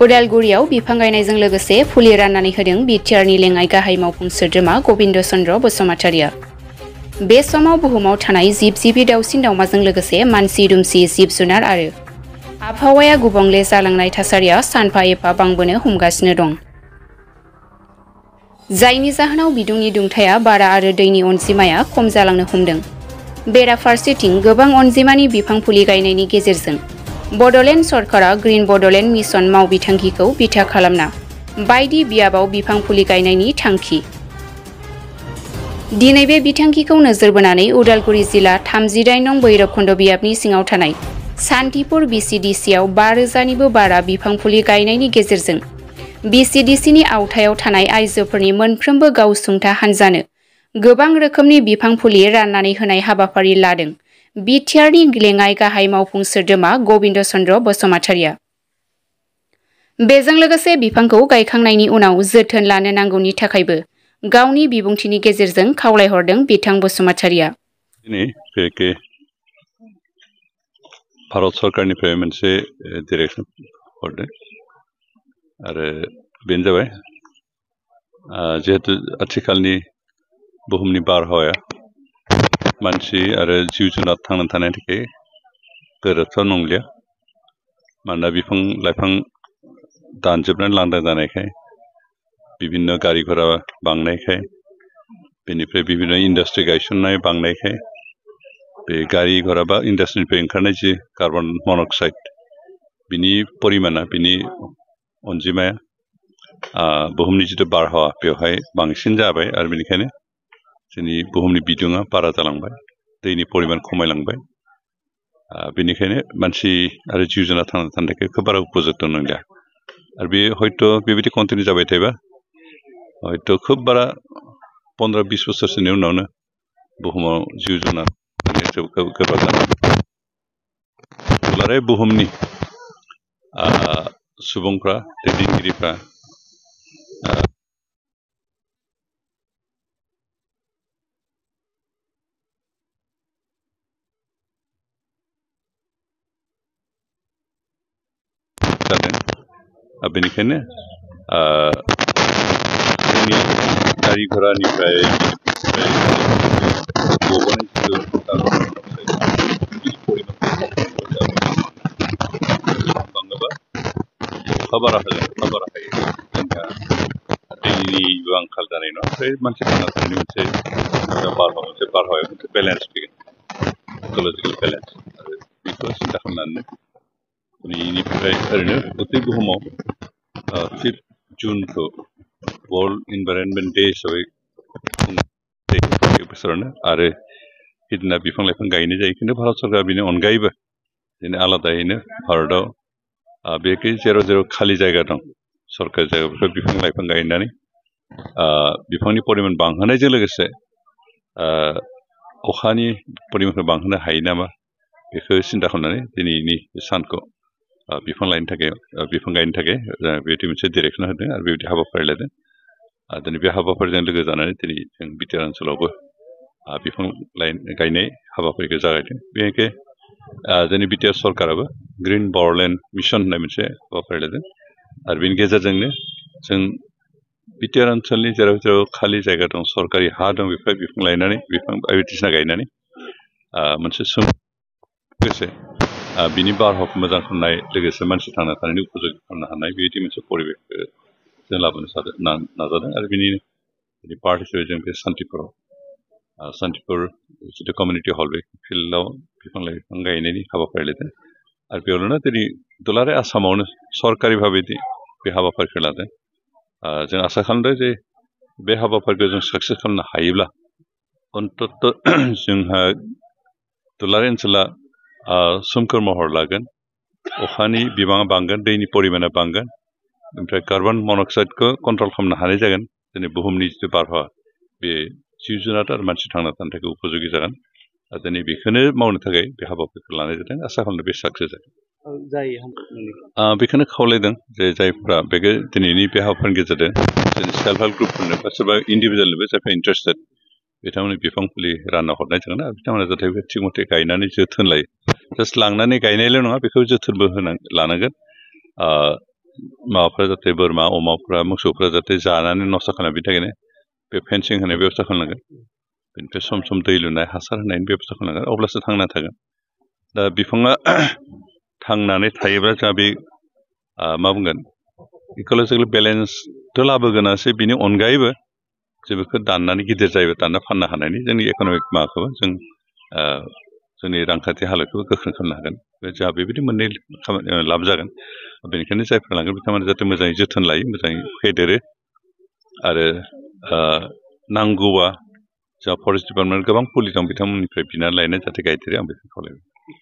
उदालगुरियाव बिफां गायनायजों लोगोसे फुलि राननानै होदों बिटिआरनि लेङाइ गाहाय मावफुं सोद्रोमा गबिन्द चन्द्र बसुमतारिया। बे समाव बुहुमाव थानाय जिब-जिबि दाउसिन दाउमाजों लोगोसे मानसि दुमसि जिब जुनार आरो आबहावाया गुबुंले जालांनाय थासारिया सानफा एफा बांबोनो हमगासिनो दं। जायनि जाहोनाव बिदुंनि दुंथाया बारा आरो दैनि अनजिमाया खम जालांनो हमदों। बेराफारसेथिं गोबां अनजिमानि बिफां फुलि गायनायनि गेजेरजों बड'लेण्ड सरकारा ग्रिन बड'लेण्ड मिशन मावबिथांखिखौ बिथा खालामना बायदि बियाबाव बिफां फुलि गायनायनि थांखि। दिनै बे बिथांखिखौ नोजोर बोनानै उदालगुरि जिल्ला 38 नं भैरबखुन्द बियाबनि सिङाव थानाय सान्तिपुर बिसिडिसिआव 5,000निबो बारा बिफां फुलि गायनायनि गेजेरजों बिसिडिसिनि आवथायाव थानाय आइजोफोरनि मोनफ्रोमबो गावसुंथा हान्जानो गोबां रोखोमनि बिफां फुलि राननानै होनाय हाबाफारि लादों बिटिआरनि लेङाइ गाहाय मावफुं सोद्रोमा गबिन्द चन्द्र बसुमतारिया। बेजों लोगोसे बिफांखौ गायखांनायनि उनाव जोथोन लानो नांगौनि थाखायबो गावनि बिबुंथिनि गेजेरजों खावलायहरदों बिथां बसुमतारिया। भारत सरकारनिफ्राय मोनसे डिरेक्सन हरदों आरो बेनो जाबाय जिहेतु आथिखालनि बुहुमनि बारहावाया मानसि आरो जिब जुनार थांनानै थानायनि थाखाय गोरोबथाव नंलिया। मानोना बिफां लाइफां दानजोबनानै लांदां जानायखाय, बिभिन्न गारि घोड़ा बांनायखाय, बेनिफ्राय बिभिन्न इन्डास्ट्रि गायसननाय बांनायखाय बे गारि घोड़ा बा इन्डास्ट्रिनिफ्राय ओंखारनाय जि कार्बन मन'क्साइड बिनि परिमाना बिनि अनजिमाया बुहुमनि जिथु बारहावा बेवहाय बांसिन जाबाय आरो बेनिखायनो जोंनि बुहुमनि बिदुङा बारा जालांबाय, दैनि परिमान खमायलांबाय। बेनिखायनो मानसि आरो जिब जुनार थांना थानो थाखाय खोब बारा उपजुक्त नंलिया। आरो बे हयथ' बेबायदि कन्टिनिउ जाबाय थायोबा हयथ' खोब बारा 15-20 बोसोरसोनि उनावनो बुहुमाव जिब जुनार गोब्राब जानाय दुलाराय बुहुमनि सुबुंफ्रा दैदेनगिरिफ्रा जादों। बेनिखायनो जोंनि गारि घोड़ानिफ्राय अखा बारा होगोन, अखा बारा हायो जोंहा दैनिबो आंखाल जानाय नङा। ओमफ्राय मानसि थांना थानायनि मोनसे बारहावायाव मोनसे बेलेन्स फैगोन, इक'लजिकेल बेलेन्स। आरो बेखौ सिन्था खालामनानै दिनैनिफ्राय ओरैनो गथै बुहुमाव 5 जुनखौ वर्ल्ड इनभाइरनमेन्ट डे हिसाबै बोसोरावनो आरो बिदिना बिफां लाइफां गायनाय जायो। खिन्थु भारत सरकारा बेनि अनगायैबो दिनै आलादायैनो भारतआव बेखि जेराव जेराव खालि जायगा दं सरकारि जायगाफोरखौ बिफां लाइफां गायनानै बिफांनि परिमाण बांहोनायजों लोगोसे अखानि परिमाणखौ बांहोनो हायो नामा बेखौ सिन्था खालामनानै दिनैनि सानखौ बिफां गायनो थाखाय बेबायदि मोनसे डिरेक्सन होदों आरो बेबायदि हाबाफारि लादों। दिनै बे हाबाफारिजों लोगो जानानै दिनै जों बिटिआर ओनसोलावबो बिफां गायनाय हाबाफारिखौ जागायदों। बेनिखाय जोंनि बिटिआर सरकाराबो ग्रिन बड'लेण्ड मिशन होननाय मोनसे हाबाफारि लादों आरो बेनि गेजेरजोंनो जों बिटिआर ओनसोलनि जेराव जेराव खालि जायगा दं, सरकारि हा दं, बेफोर बिफां बायदिसिना गायनानै मोनसे लोगोसे बिनि बारहावाखौ मोजां खालामनाय लोगोसे मानसि थांना थानायनि उपजुक्त खालामनो हानाय बेबायदि मोनसे परिबेखखौ जों लाबोनो नाजादों। आरो बिनि पार्ट हिसाबै जों बे सान्तिपुर जिथु कमिउनिटि हल बे फिल्डआव बिफां लाइफां गायनायनि हाबाफारि लादों। आरो बेयावनो दिनै दुलाराय आसामावनो सरकारि भाबै बे हाबाफारिखौ लादों। जों आसा खालामदों जे बे हाबाफारिखौ जों साक्सेस खालामनो हायोब्ला अन्तत जोंहा दुलाराय ओनसोला सोमखोर महर लागोन, अखानि बिबाङा बांगोन, दैनि परिमाणा बांगोन, ओमफ्राय कार्बन मन'क्साइडखौ कन्ट्रल खालामनो हानाय जागोन। दिनै बुहुमनि जिथु बारहावा बे जिब जुनार आरो मानसि थांना थानो थाखाय उपयोगि जागोन। दिनै बेखौनो मावनो थाखाय बे हाबाफारिखौ लानाय जादों। आसा खालामदों बे साक्सेस जागोन। बेखौनो खावलायदों जे जायफ्रा बेखौ दिनैनि बे हाबाफारिनि गेजेरजों जोंनि सेल्फ हेल्प ग्रुपफोरनो बा सोरबा इन्डिभिजुवेलनोबो जायफ्रा इन्टारेस्टेड बिथांमोननि बिफां फुलि रानना हरनाय जागोन आरो बिथांमोना जाहाथे थिग मथे गायनानै जोथोन लायो। जास्ट लांनानै गायनायल' नङा, बेखौ जोथोनबो लानांगोन। माबाफ्रा जाहाथे बोरमा अमाफ्रा मोसौफ्रा जाहाथे जानानै नस्थ' खालामा बिनि थाखायनो बे फेन्सिं होनाय बेब'स्था खालामनांगोन बेनिफ्राय सम सम दै लुनाय हासार होनायनि बेब'स्था खालामनांगोन अब्लासो थांना थागोन दा बिफाङा थांनानै थायोब्ला जोंहा बे मा बुंगोन इक'लजिकेल बेलेन्सथ' लाबोगोनासो बिनि अनगायैबो जों बेखौ दाननानै गिदिर जायोबा दानना फाननो हानायनि जोंनि इक'नमिक माबाखौबो जों जोंनि रांखान्थि हालोदखौबो गोख्रों खालामनो हागोन जोंहा बेबायदि मोननै लाब जागोन बेनिखायनो जायफोर लांगोन बिथांमोना जाहाथे मोजाङै जोथोन लायो मोजाङै फेदेरो आरो नांगौबा जोंहा फरेस्ट डिपार्टमेन्ट गोबां फुलि दं बिथांमोननिफ्राय बिनानै लायनाय जाहाथे गायदेरो आं बेखौ खावलायबाय